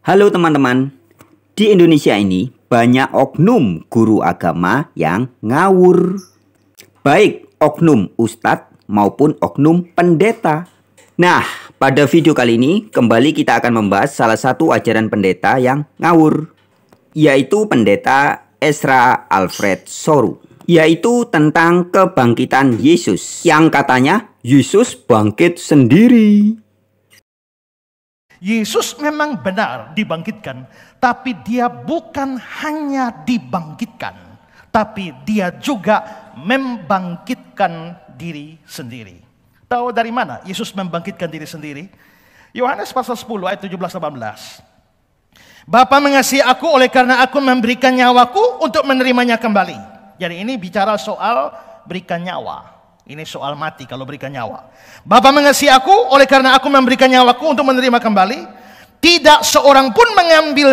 Halo teman-teman, di Indonesia ini banyak oknum guru agama yang ngawur. Baik oknum ustadz maupun oknum pendeta. Nah, pada video kali ini kembali kita akan membahas salah satu ajaran pendeta yang ngawur, yaitu pendeta Ezra Alfred Soru, yaitu tentang kebangkitan Yesus, yang katanya Yesus bangkit sendiri. Yesus memang benar dibangkitkan, tapi dia bukan hanya dibangkitkan, tapi dia juga membangkitkan diri sendiri. Tahu dari mana Yesus membangkitkan diri sendiri? Yohanes pasal 10 ayat 17-18. Bapa mengasihi aku oleh karena aku memberikan nyawaku untuk menerimanya kembali. Jadi ini bicara soal berikan nyawa. Ini soal mati kalau berikan nyawa. Bapa mengasihi aku oleh karena aku memberikan nyawaku untuk menerima kembali. Tidak seorang pun mengambil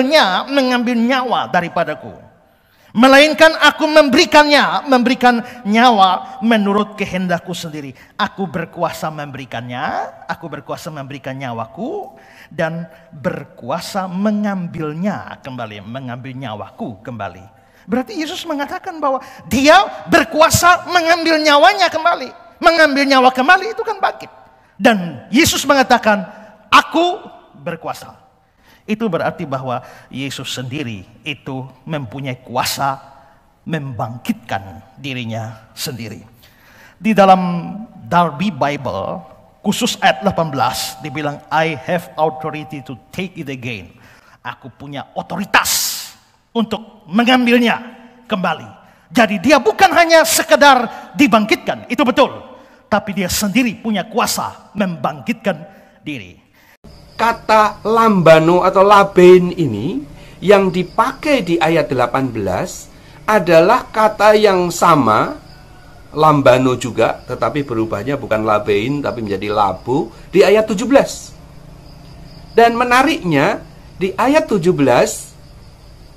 nyawa daripadaku. Melainkan aku memberikan nyawa menurut kehendakku sendiri. Aku berkuasa memberikannya, aku berkuasa memberikan nyawaku, dan berkuasa mengambilnya kembali, mengambil nyawaku kembali. Berarti Yesus mengatakan bahwa dia berkuasa mengambil nyawanya kembali. Mengambil nyawa kembali itu kan bangkit. Dan Yesus mengatakan, aku berkuasa. Itu berarti bahwa Yesus sendiri itu mempunyai kuasa membangkitkan dirinya sendiri. Di dalam Darby Bible, khusus ayat 18, dibilang, I have authority to take it again. Aku punya otoritas untuk mengambilnya kembali. Jadi dia bukan hanya sekedar dibangkitkan, itu betul. Tapi dia sendiri punya kuasa membangkitkan diri. Kata lambano atau labein ini yang dipakai di ayat 18 adalah kata yang sama, lambano juga, tetapi berubahnya bukan labein tapi menjadi labo di ayat 17. Dan menariknya di ayat 17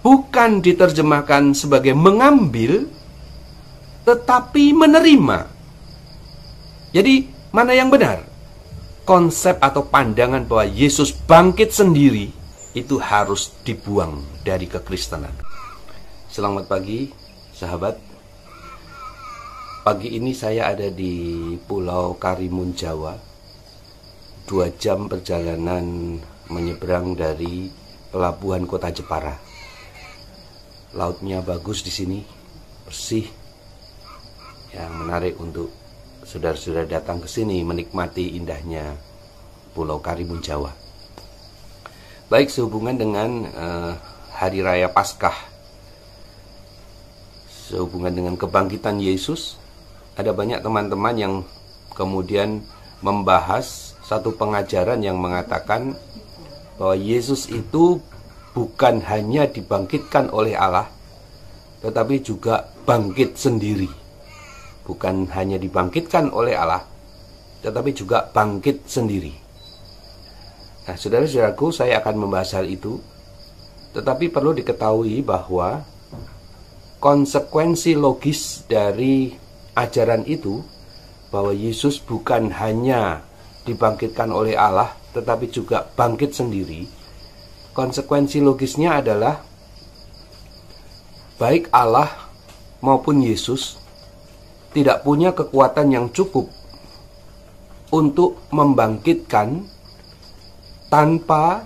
bukan diterjemahkan sebagai mengambil, tetapi menerima. Jadi, mana yang benar? Konsep atau pandangan bahwa Yesus bangkit sendiri itu harus dibuang dari kekristenan. Selamat pagi, sahabat. Pagi ini saya ada di Pulau Karimun, Jawa. 2 jam perjalanan menyeberang dari pelabuhan kota Jepara. Lautnya bagus di sini, bersih, yang menarik untuk saudara-saudara datang ke sini menikmati indahnya Pulau Karimun, Jawa. Baik, sehubungan dengan Hari Raya Paskah, sehubungan dengan kebangkitan Yesus, ada banyak teman-teman yang kemudian membahas satu pengajaran yang mengatakan bahwa Yesus itu bukan hanya dibangkitkan oleh Allah, tetapi juga bangkit sendiri. Bukan hanya dibangkitkan oleh Allah, tetapi juga bangkit sendiri. Nah, saudara-saudaraku, saya akan membahas hal itu. Tetapi perlu diketahui bahwa konsekuensi logis dari ajaran itu, bahwa Yesus bukan hanya dibangkitkan oleh Allah, tetapi juga bangkit sendiri. Konsekuensi logisnya adalah baik Allah maupun Yesus tidak punya kekuatan yang cukup untuk membangkitkan tanpa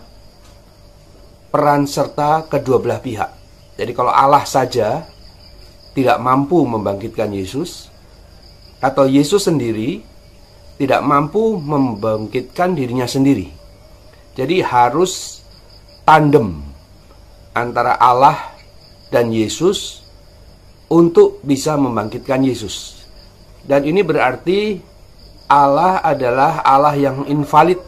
peran serta kedua belah pihak. Jadi kalau Allah saja tidak mampu membangkitkan Yesus, atau Yesus sendiri tidak mampu membangkitkan dirinya sendiri. Jadi harus tandem antara Allah dan Yesus untuk bisa membangkitkan Yesus. Dan ini berarti Allah adalah Allah yang invalid,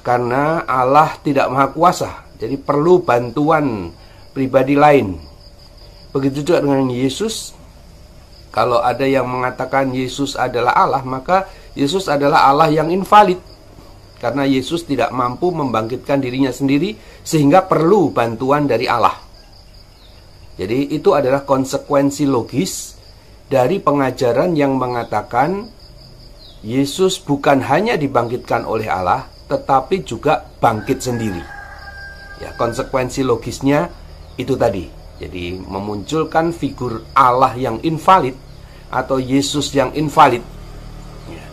karena Allah tidak maha kuasa. Jadi perlu bantuan pribadi lain. Begitu juga dengan Yesus. Kalau ada yang mengatakan Yesus adalah Allah, maka Yesus adalah Allah yang invalid, karena Yesus tidak mampu membangkitkan dirinya sendiri, sehingga perlu bantuan dari Allah. Jadi itu adalah konsekuensi logis dari pengajaran yang mengatakan Yesus bukan hanya dibangkitkan oleh Allah, tetapi juga bangkit sendiri. Ya, konsekuensi logisnya itu tadi. Jadi memunculkan figur Allah yang invalid atau Yesus yang invalid. Ya.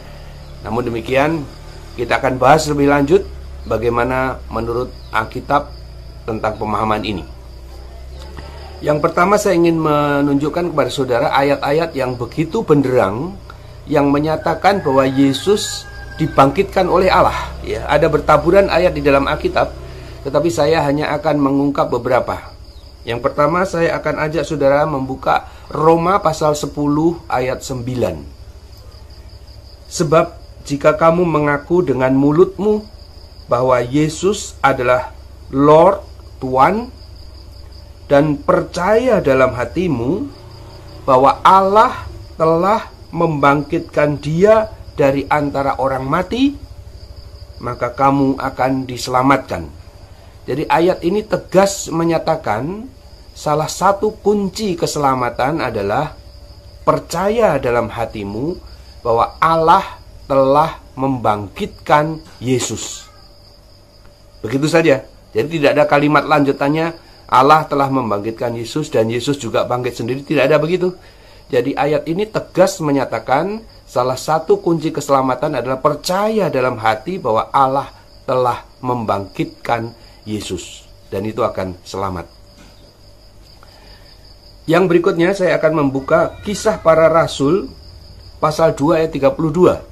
Namun demikian, kita akan bahas lebih lanjut bagaimana menurut Alkitab tentang pemahaman ini. Yang pertama saya ingin menunjukkan kepada saudara ayat-ayat yang begitu benderang yang menyatakan bahwa Yesus dibangkitkan oleh Allah. Ya, ada bertaburan ayat di dalam Alkitab, tetapi saya hanya akan mengungkap beberapa. Yang pertama saya akan ajak saudara membuka Roma pasal 10 ayat 9. Sebab jika kamu mengaku dengan mulutmu bahwa Yesus adalah Lord, Tuhan, dan percaya dalam hatimu bahwa Allah telah membangkitkan Dia dari antara orang mati, maka kamu akan diselamatkan. Jadi ayat ini tegas menyatakan salah satu kunci keselamatan adalah percaya dalam hatimu bahwa Allah telah membangkitkan Yesus. Begitu saja. Jadi tidak ada kalimat lanjutannya Allah telah membangkitkan Yesus dan Yesus juga bangkit sendiri. Tidak ada begitu. Jadi ayat ini tegas menyatakan salah satu kunci keselamatan adalah percaya dalam hati bahwa Allah telah membangkitkan Yesus, dan itu akan selamat. Yang berikutnya saya akan membuka Kisah Para Rasul pasal 2 ayat 32.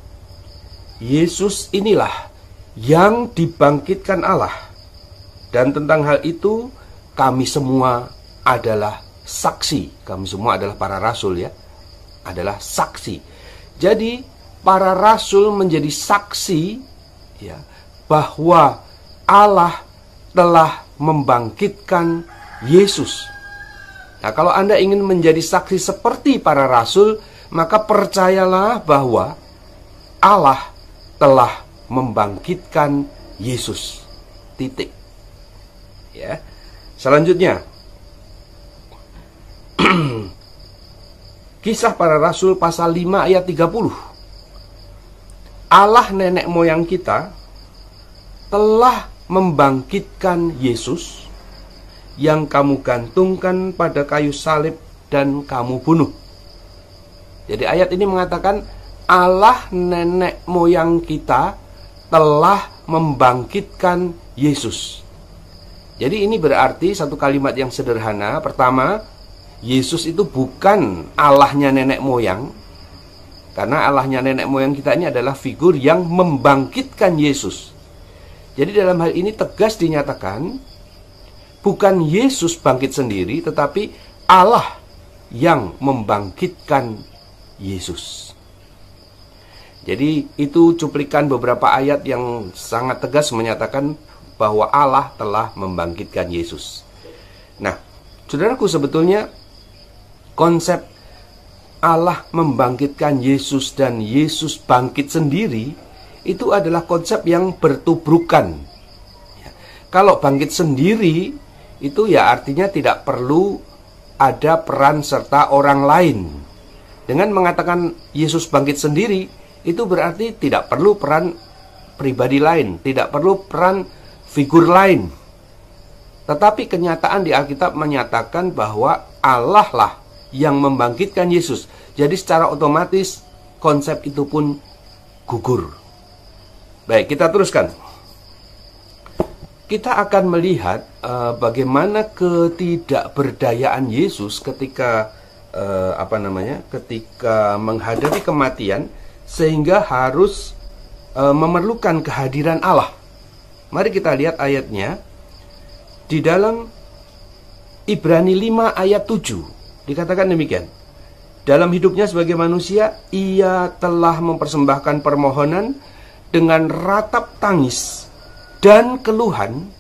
Yesus inilah yang dibangkitkan Allah, dan tentang hal itu kami semua adalah saksi. Kami semua adalah para rasul, ya, adalah saksi. Jadi para rasul menjadi saksi, ya, bahwa Allah telah membangkitkan Yesus. Nah, kalau Anda ingin menjadi saksi seperti para rasul, maka percayalah bahwa Allah telah membangkitkan Yesus. Titik. Ya. Selanjutnya, Kisah Para Rasul pasal 5 ayat 30. Allah nenek moyang kita telah membangkitkan Yesus yang kamu gantungkan pada kayu salib dan kamu bunuh. Jadi ayat ini mengatakan Allah nenek moyang kita telah membangkitkan Yesus. Jadi ini berarti satu kalimat yang sederhana. Pertama, Yesus itu bukan Allahnya nenek moyang, karena Allahnya nenek moyang kita ini adalah figur yang membangkitkan Yesus. Jadi dalam hal ini tegas dinyatakan bukan Yesus bangkit sendiri, tetapi Allah yang membangkitkan Yesus. Jadi itu cuplikan beberapa ayat yang sangat tegas menyatakan bahwa Allah telah membangkitkan Yesus. Nah, saudaraku, sebetulnya konsep Allah membangkitkan Yesus dan Yesus bangkit sendiri itu adalah konsep yang bertubrukan. Ya, kalau bangkit sendiri itu ya artinya tidak perlu ada peran serta orang lain. Dengan mengatakan Yesus bangkit sendiri, itu berarti tidak perlu peran pribadi lain, tidak perlu peran figur lain. Tetapi kenyataan di Alkitab menyatakan bahwa Allah lah yang membangkitkan Yesus. Jadi secara otomatis konsep itu pun gugur. Baik, kita teruskan. Kita akan melihat bagaimana ketidakberdayaan Yesus ketika ketika menghadapi kematian, sehingga harus memerlukan kehadiran Allah. Mari kita lihat ayatnya. Di dalam Ibrani 5 ayat 7 dikatakan demikian. Dalam hidupnya sebagai manusia, ia telah mempersembahkan permohonan dengan ratap tangis dan keluhan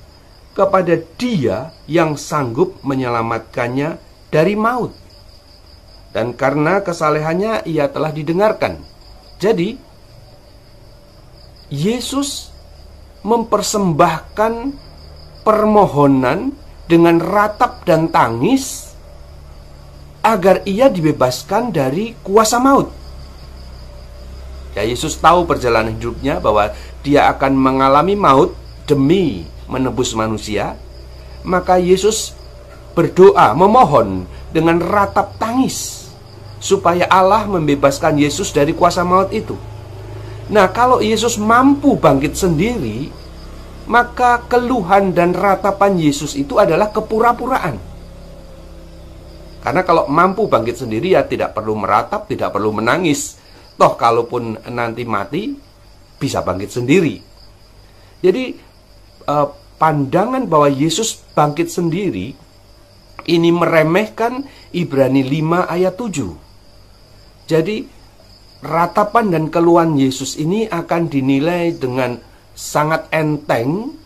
kepada Dia yang sanggup menyelamatkannya dari maut. Dan karena kesalehannya ia telah didengarkan. Jadi Yesus mempersembahkan permohonan dengan ratap dan tangis agar ia dibebaskan dari kuasa maut. Ya, Yesus tahu perjalanan hidupnya bahwa dia akan mengalami maut demi menebus manusia, maka Yesus berdoa, memohon dengan ratap tangis supaya Allah membebaskan Yesus dari kuasa maut itu. Nah, kalau Yesus mampu bangkit sendiri, maka keluhan dan ratapan Yesus itu adalah kepura-puraan. Karena kalau mampu bangkit sendiri, ya tidak perlu meratap, tidak perlu menangis. Toh kalaupun nanti mati, bisa bangkit sendiri. Jadi pandangan bahwa Yesus bangkit sendiri ini meremehkan Ibrani 5 ayat 7. Jadi ratapan dan keluhan Yesus ini akan dinilai dengan sangat enteng,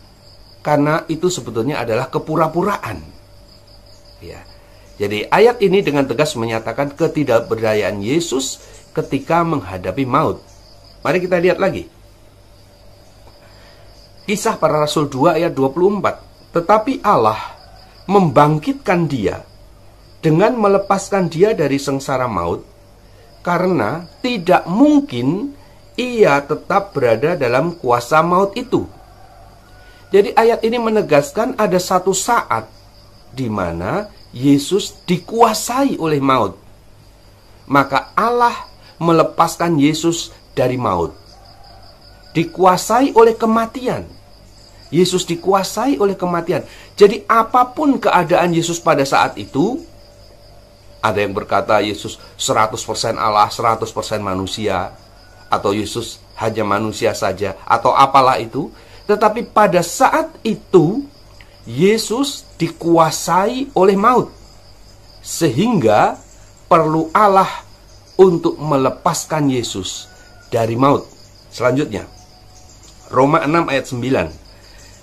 karena itu sebetulnya adalah kepura-puraan. Ya. Jadi ayat ini dengan tegas menyatakan ketidakberdayaan Yesus ketika menghadapi maut. Mari kita lihat lagi. Kisah Para Rasul 2 ayat 24. Tetapi Allah membangkitkan dia dengan melepaskan dia dari sengsara maut, karena tidak mungkin ia tetap berada dalam kuasa maut itu. Jadi ayat ini menegaskan ada satu saat di mana Yesus dikuasai oleh maut. Maka Allah melepaskan Yesus dari maut. Dikuasai oleh kematian. Yesus dikuasai oleh kematian. Jadi apapun keadaan Yesus pada saat itu, ada yang berkata Yesus 100% Allah, 100% manusia, atau Yesus hanya manusia saja, atau apalah itu. Tetapi pada saat itu Yesus dikuasai oleh maut, sehingga perlu Allah untuk melepaskan Yesus dari maut. Selanjutnya, Roma 6 ayat 9.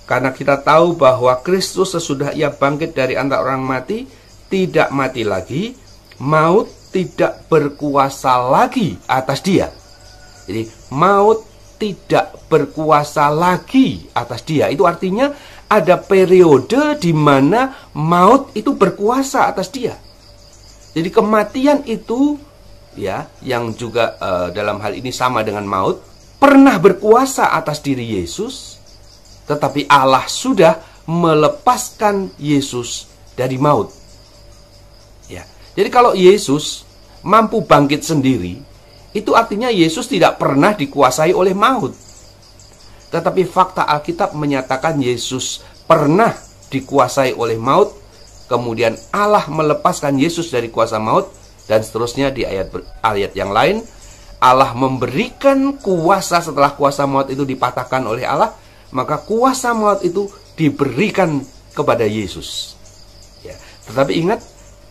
Karena kita tahu bahwa Kristus sesudah ia bangkit dari antara orang mati, tidak mati lagi, maut tidak berkuasa lagi atas dia. Jadi maut tidak berkuasa lagi atas dia. Itu artinya ada periode di mana maut itu berkuasa atas dia. Jadi kematian itu, ya, yang juga dalam hal ini sama dengan maut, pernah berkuasa atas diri Yesus, tetapi Allah sudah melepaskan Yesus dari maut. Ya. Jadi kalau Yesus mampu bangkit sendiri, itu artinya Yesus tidak pernah dikuasai oleh maut. Tetapi fakta Alkitab menyatakan Yesus pernah dikuasai oleh maut, kemudian Allah melepaskan Yesus dari kuasa maut, dan seterusnya di ayat yang lain, Allah memberikan kuasa setelah kuasa maut itu dipatahkan oleh Allah, maka kuasa maut itu diberikan kepada Yesus. Ya. Tetapi ingat,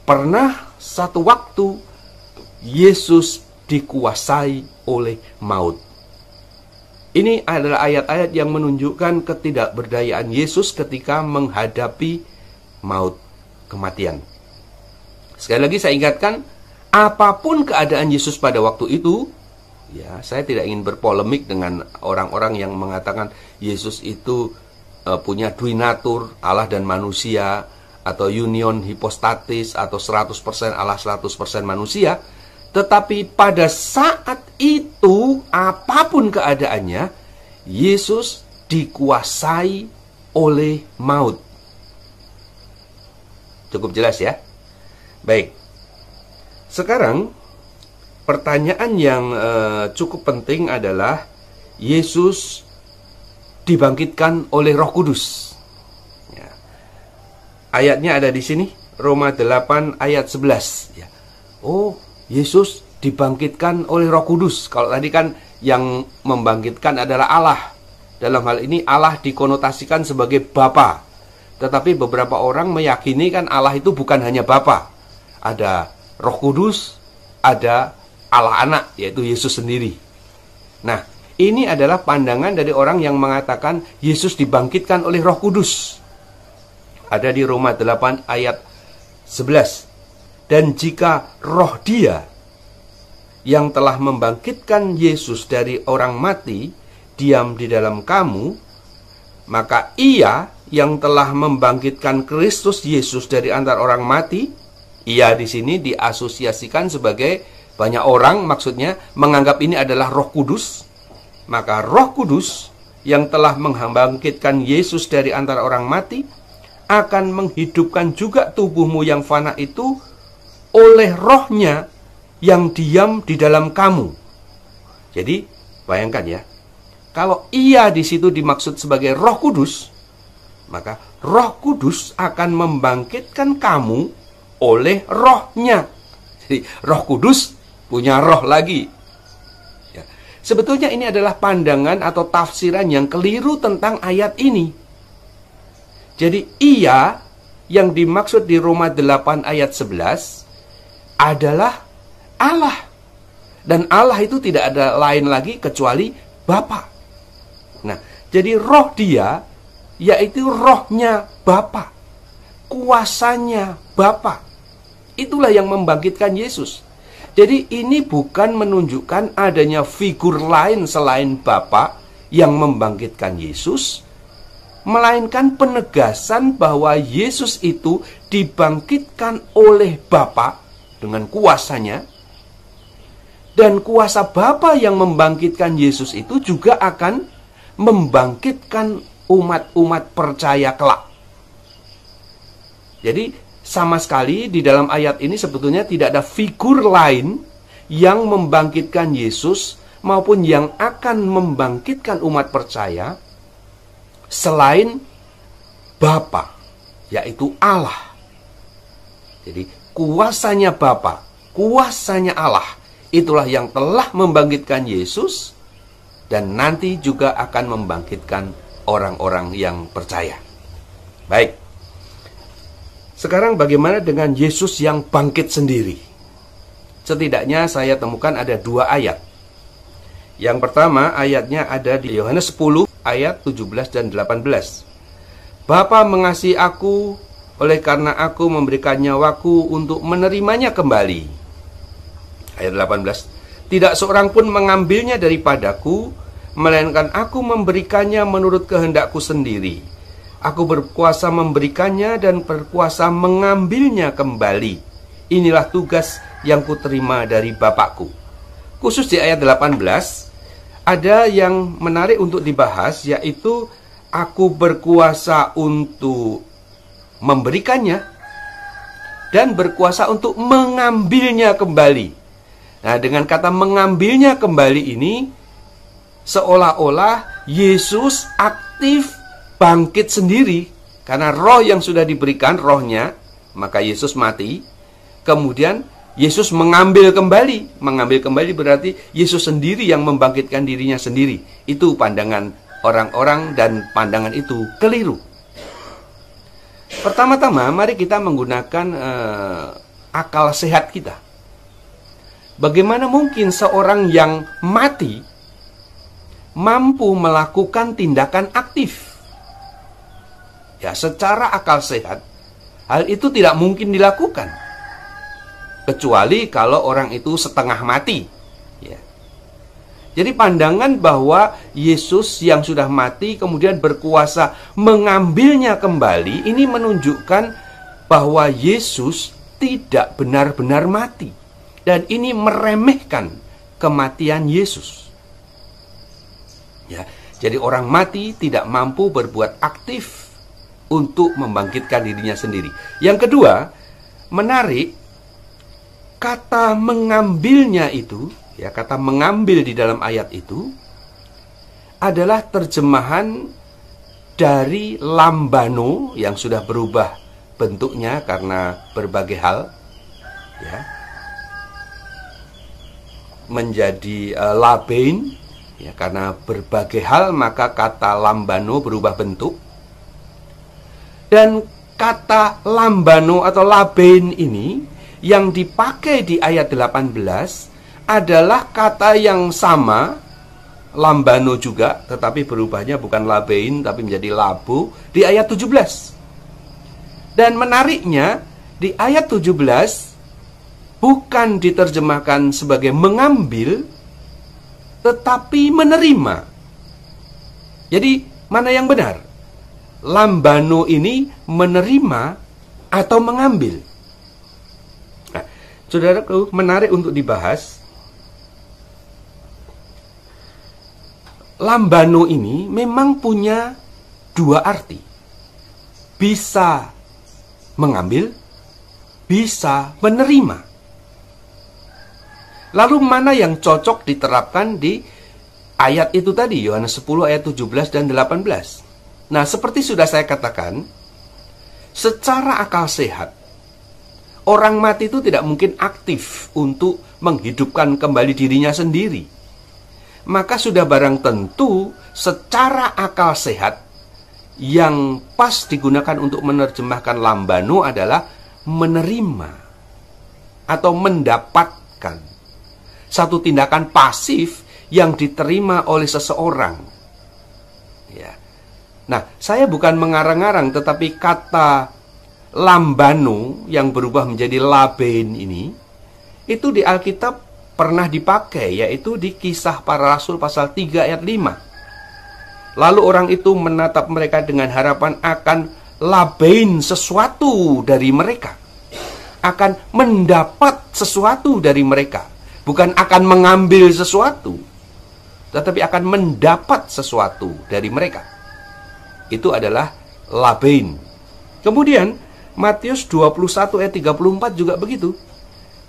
pernah satu waktu Yesus dikuasai oleh maut. Ini adalah ayat-ayat yang menunjukkan ketidakberdayaan Yesus ketika menghadapi maut, kematian. Sekali lagi saya ingatkan, apapun keadaan Yesus pada waktu itu, ya, saya tidak ingin berpolemik dengan orang-orang yang mengatakan Yesus itu punya duinatur, Allah dan manusia, atau union hipostatis, atau 100% Allah 100% manusia. Tetapi pada saat itu, apapun keadaannya, Yesus dikuasai oleh maut. Cukup jelas ya? Baik. Sekarang pertanyaan yang cukup penting adalah Yesus dibangkitkan oleh Roh Kudus. Ya. Ayatnya ada di sini, Roma 8 ayat 11. Ya. Oh, Yesus dibangkitkan oleh Roh Kudus. Kalau tadi kan yang membangkitkan adalah Allah. Dalam hal ini Allah dikonotasikan sebagai Bapa. Tetapi beberapa orang meyakini kan Allah itu bukan hanya Bapa. Ada Roh Kudus, ada Allah Anak, yaitu Yesus sendiri. Nah, ini adalah pandangan dari orang yang mengatakan Yesus dibangkitkan oleh Roh Kudus. Ada di Roma 8 ayat 11. Dan jika roh Dia yang telah membangkitkan Yesus dari orang mati diam di dalam kamu, maka Ia yang telah membangkitkan Kristus Yesus dari antara orang mati, Ia di sini diasosiasikan sebagai banyak orang, maksudnya menganggap ini adalah Roh Kudus. Maka Roh Kudus yang telah membangkitkan Yesus dari antara orang mati akan menghidupkan juga tubuhmu yang fana itu oleh rohnya yang diam di dalam kamu. Jadi, bayangkan ya, kalau ia di situ dimaksud sebagai Roh Kudus, maka Roh Kudus akan membangkitkan kamu oleh rohnya. Jadi, Roh Kudus punya roh lagi. Ya. Sebetulnya ini adalah pandangan atau tafsiran yang keliru tentang ayat ini. Jadi, ia yang dimaksud di Roma 8 ayat 11 adalah Allah. Dan Allah itu tidak ada lain lagi kecuali Bapa. Nah, jadi roh dia, yaitu rohnya Bapa, kuasanya Bapa. Itulah yang membangkitkan Yesus. Jadi ini bukan menunjukkan adanya figur lain selain Bapa yang membangkitkan Yesus, melainkan penegasan bahwa Yesus itu dibangkitkan oleh Bapa dengan kuasanya. Dan kuasa Bapa yang membangkitkan Yesus itu juga akan membangkitkan umat-umat percaya kelak. Jadi sama sekali di dalam ayat ini sebetulnya tidak ada figur lain yang membangkitkan Yesus maupun yang akan membangkitkan umat percaya selain Bapa, yaitu Allah. Jadi kuasanya Bapa, kuasanya Allah, itulah yang telah membangkitkan Yesus dan nanti juga akan membangkitkan orang-orang yang percaya. Baik. Sekarang bagaimana dengan Yesus yang bangkit sendiri? Setidaknya saya temukan ada 2 ayat. Yang pertama ayatnya ada di Yohanes 10 ayat 17 dan 18. Bapa mengasihi aku oleh karena aku memberikan nyawaku untuk menerimanya kembali. Ayat 18, tidak seorang pun mengambilnya daripadaku, melainkan aku memberikannya menurut kehendakku sendiri. Aku berkuasa memberikannya dan berkuasa mengambilnya kembali. Inilah tugas yang kuterima dari Bapakku. Khusus di ayat 18, ada yang menarik untuk dibahas, yaitu aku berkuasa untuk memberikannya dan berkuasa untuk mengambilnya kembali. Nah, dengan kata mengambilnya kembali ini, seolah-olah Yesus aktif bangkit sendiri. Karena roh yang sudah diberikan, rohnya, maka Yesus mati. Kemudian Yesus mengambil kembali. Mengambil kembali berarti Yesus sendiri yang membangkitkan dirinya sendiri. Itu pandangan orang-orang dan pandangan itu keliru. Pertama-tama, mari kita menggunakan akal sehat kita. Bagaimana mungkin seorang yang mati mampu melakukan tindakan aktif? Ya, secara akal sehat, hal itu tidak mungkin dilakukan. Kecuali kalau orang itu setengah mati. Ya. Jadi pandangan bahwa Yesus yang sudah mati kemudian berkuasa mengambilnya kembali, ini menunjukkan bahwa Yesus tidak benar-benar mati. Dan ini meremehkan kematian Yesus. Ya, jadi orang mati tidak mampu berbuat aktif untuk membangkitkan dirinya sendiri. Yang kedua, menarik, kata mengambilnya itu, ya, kata mengambil di dalam ayat itu adalah terjemahan dari lambano yang sudah berubah bentuknya karena berbagai hal, ya, menjadi labein, ya, karena berbagai hal maka kata lambano berubah bentuk. Dan kata lambano atau labein ini yang dipakai di ayat 18 adalah kata yang sama, lambano juga, tetapi berubahnya bukan labein tapi menjadi labo di ayat 17. Dan menariknya di ayat 17 bukan diterjemahkan sebagai mengambil, tetapi menerima. Jadi, mana yang benar? Lambano ini menerima atau mengambil? Nah, saudaraku, menarik untuk dibahas. Lambano ini memang punya 2 arti. bisa mengambil, bisa menerima. Lalu mana yang cocok diterapkan di ayat itu tadi, Yohanes 10 ayat 17 dan 18. Nah, seperti sudah saya katakan, secara akal sehat, orang mati itu tidak mungkin aktif untuk menghidupkan kembali dirinya sendiri. Maka sudah barang tentu secara akal sehat yang pas digunakan untuk menerjemahkan lambano adalah menerima atau mendapatkan. Satu tindakan pasif yang diterima oleh seseorang. Ya. Nah, saya bukan mengarang-arang, tetapi kata lambano yang berubah menjadi labein ini, itu di Alkitab pernah dipakai, yaitu di Kisah Para Rasul pasal 3 ayat 5. Lalu orang itu menatap mereka dengan harapan akan labein sesuatu dari mereka, akan mendapat sesuatu dari mereka. Bukan akan mengambil sesuatu, tetapi akan mendapat sesuatu dari mereka. Itu adalah labein. Kemudian Matius 21 ayat 34 juga begitu.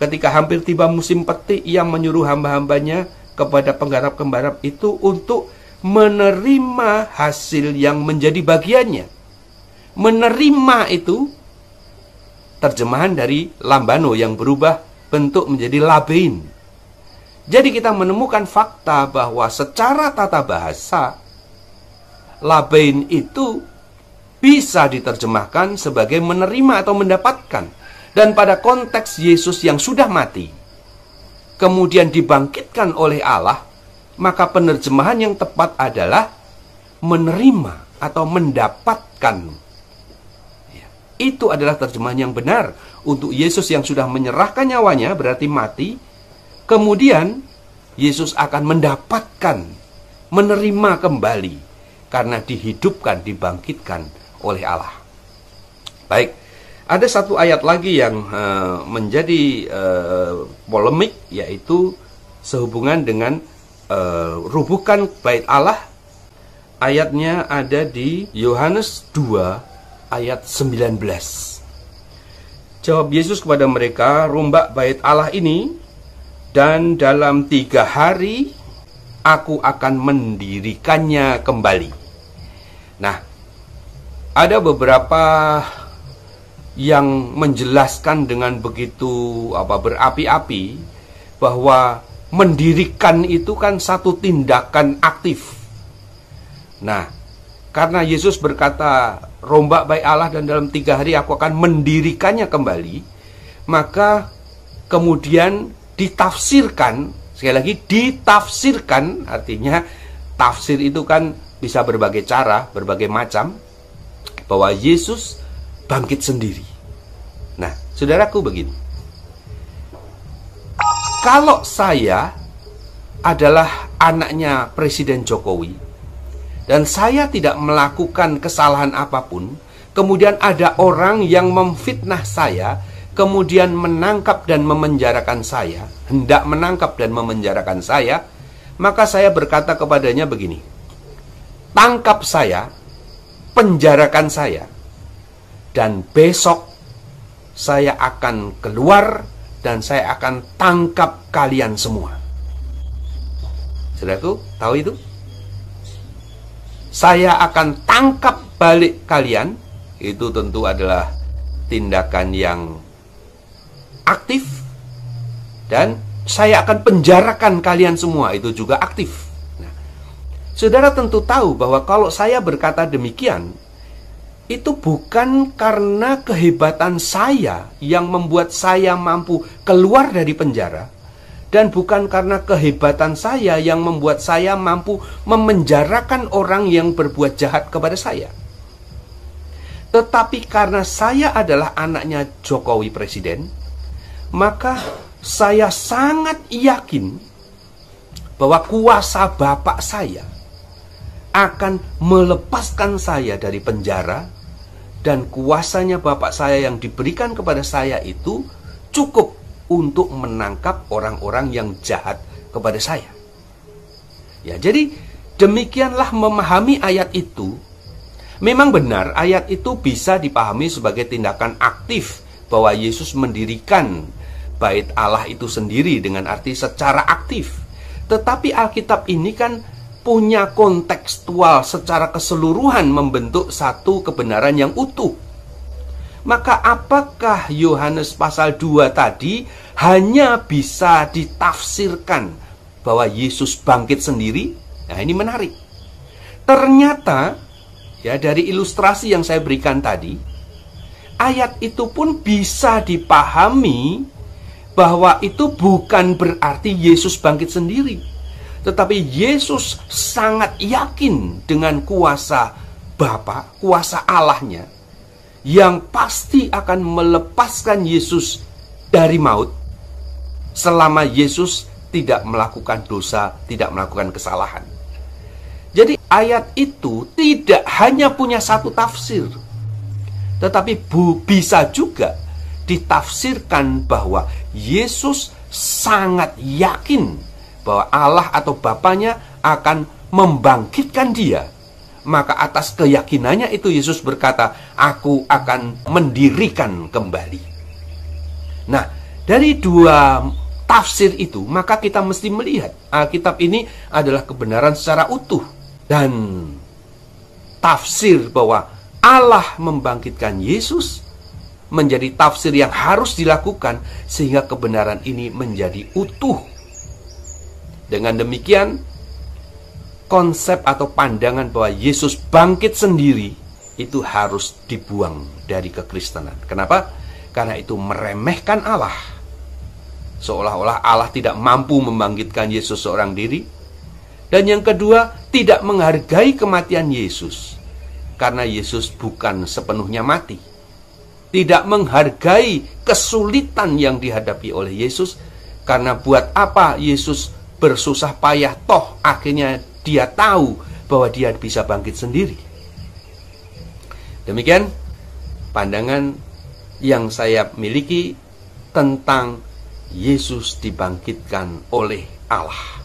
Ketika hampir tiba musim petik, ia menyuruh hamba-hambanya kepada penggarap-penggarap itu untuk menerima hasil yang menjadi bagiannya. Menerima itu terjemahan dari lambano yang berubah bentuk menjadi labein. Jadi kita menemukan fakta bahwa secara tata bahasa, labein itu bisa diterjemahkan sebagai menerima atau mendapatkan. Dan pada konteks Yesus yang sudah mati, kemudian dibangkitkan oleh Allah, maka penerjemahan yang tepat adalah menerima atau mendapatkan. Itu adalah terjemahan yang benar untuk Yesus yang sudah menyerahkan nyawanya, berarti mati. Kemudian Yesus akan mendapatkan, menerima kembali, karena dihidupkan, dibangkitkan oleh Allah. Baik, ada satu ayat lagi yang menjadi polemik, yaitu sehubungan dengan rubuhkan bait Allah. Ayatnya ada di Yohanes 2 ayat 19. Jawab Yesus kepada mereka, "Rombak bait Allah ini, dan dalam 3 hari aku akan mendirikannya kembali." Nah, ada beberapa yang menjelaskan dengan begitu berapi-api bahwa mendirikan itu kan satu tindakan aktif. Nah, karena Yesus berkata rombak bait Allah dan dalam 3 hari aku akan mendirikannya kembali, maka kemudian ditafsirkan, sekali lagi ditafsirkan, artinya tafsir itu kan bisa berbagai cara, berbagai macam, bahwa Yesus bangkit sendiri. Nah, saudaraku begini, kalau saya adalah anaknya Presiden Jokowi dan saya tidak melakukan kesalahan apapun, kemudian ada orang yang memfitnah saya, kemudian menangkap dan memenjarakan saya, hendak menangkap dan memenjarakan saya, maka saya berkata kepadanya begini, tangkap saya, penjarakan saya, dan besok saya akan keluar dan saya akan tangkap kalian semua. Saudaraku, tahu itu? Saya akan tangkap balik kalian. Itu tentu adalah tindakan yang aktif. Dan saya akan penjarakan kalian semua. Itu juga aktif. Nah, saudara tentu tahu bahwa kalau saya berkata demikian, itu bukan karena kehebatan saya yang membuat saya mampu keluar dari penjara, dan bukan karena kehebatan saya yang membuat saya mampu memenjarakan orang yang berbuat jahat kepada saya. Tetapi karena saya adalah anaknya Jokowi Presiden, maka saya sangat yakin bahwa kuasa Bapak saya akan melepaskan saya dari penjara, dan kuasanya Bapak saya yang diberikan kepada saya itu cukup untuk menangkap orang-orang yang jahat kepada saya. Ya, jadi demikianlah memahami ayat itu. Memang benar ayat itu bisa dipahami sebagai tindakan aktif bahwa Yesus mendirikan bait Allah itu sendiri dengan arti secara aktif. Tetapi Alkitab ini kan punya kontekstual secara keseluruhan membentuk satu kebenaran yang utuh. Maka apakah Yohanes pasal 2 tadi hanya bisa ditafsirkan bahwa Yesus bangkit sendiri? Nah, ini menarik. Ternyata ya, dari ilustrasi yang saya berikan tadi, ayat itu pun bisa dipahami bahwa itu bukan berarti Yesus bangkit sendiri, tetapi Yesus sangat yakin dengan kuasa Bapa, kuasa Allahnya, yang pasti akan melepaskan Yesus dari maut selama Yesus tidak melakukan dosa, tidak melakukan kesalahan. Jadi ayat itu tidak hanya punya satu tafsir, tetapi bisa juga ditafsirkan bahwa Yesus sangat yakin bahwa Allah atau Bapanya akan membangkitkan dia. Maka atas keyakinannya itu Yesus berkata, aku akan mendirikan kembali. Nah, dari dua tafsir itu, maka kita mesti melihat Alkitab ini adalah kebenaran secara utuh. Dan tafsir bahwa Allah membangkitkan Yesus menjadi tafsir yang harus dilakukan sehingga kebenaran ini menjadi utuh. Dengan demikian, konsep atau pandangan bahwa Yesus bangkit sendiri itu harus dibuang dari kekristenan. Kenapa? Karena itu meremehkan Allah. Seolah-olah Allah tidak mampu membangkitkan Yesus seorang diri. Dan yang kedua, tidak menghargai kematian Yesus, karena Yesus bukan sepenuhnya mati. Tidak menghargai kesulitan yang dihadapi oleh Yesus, karena buat apa Yesus bersusah payah, toh akhirnya dia tahu bahwa dia bisa bangkit sendiri. Demikian pandangan yang saya miliki tentang Yesus dibangkitkan oleh Allah.